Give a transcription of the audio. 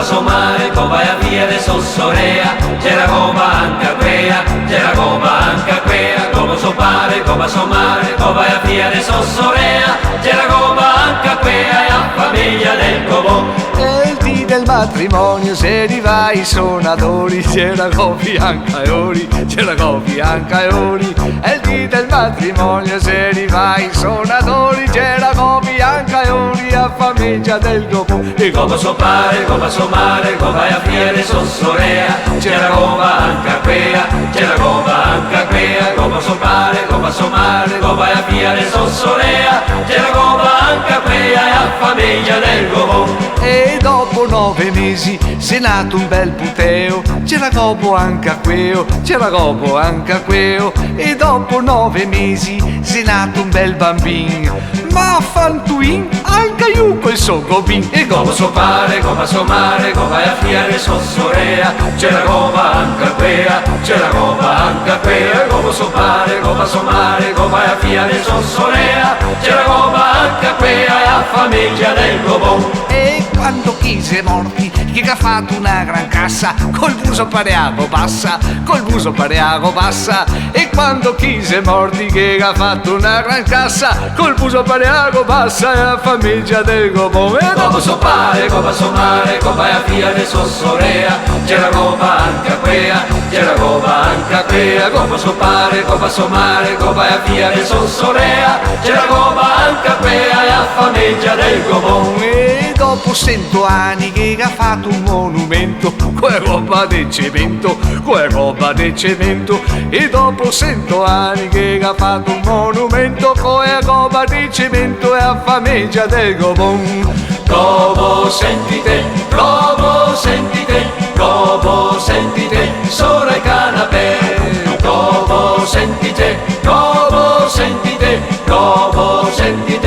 coba somare, coba a via de sossorea, c'è la coba anche quea, c'è la coba anche quea, come sopare, coba somare, coba a via de sossorea, c'è la coba anche quea e a famiglia del cobò. E il dì del matrimonio se ti vai i suonatori, c'è la coppia anche ori, c'è la coppia anche ori. E il dì del matrimonio se ti vai i suonatori, c'è la coppia anche ori a famiglia del cobò. E come sopare, come somare, come a via de sossorea, c'è la coba anche quea, c'è la coba anche quea, come sopare, come somare, come a via de sossorea, c'è la coba anche quea e a famiglia del cobò. E dopo 9 mesi si è nato un bel puteo, c'era copo anche a queo, c'era copo anche a queo. E dopo 9 mesi si è nato un bel bambino, ma fantuin anche io quel so gobin. E Come sopare, come somare, come a fiare sossorea, c'è la coba anche quea, c'è la coba anche quea, come sopare, come somare, come a fiare sossorea, c'è la coba anche quea e a famiglia del cobò. E quando chi si è morti, chi ha fatto una gran cassa, col muso pareago passa, col muso pareago passa. E quando chi si è morti, chi ha fatto una gran cassa, col muso pareago passa, e la famiglia del cobò. E Come sopare, come somare, come a fiare sossorea, c'è la coba anche quea, c'è la coba anche quea, come sopare, come somare, come a fiare sossorea, c'è la coba anche quea e a famiglia del cobò. E dopo 100 anni che ha fatto un monumento, quella roba di cemento, quella roba di cemento. E dopo 100 anni che ha fatto un monumento, quella roba di cemento, e a famiglia del cobò. Cobo sentite, cobo sentite, cobo sentite, sopra il canapè. Cobo sentite, cobo sentite, cobo sentite.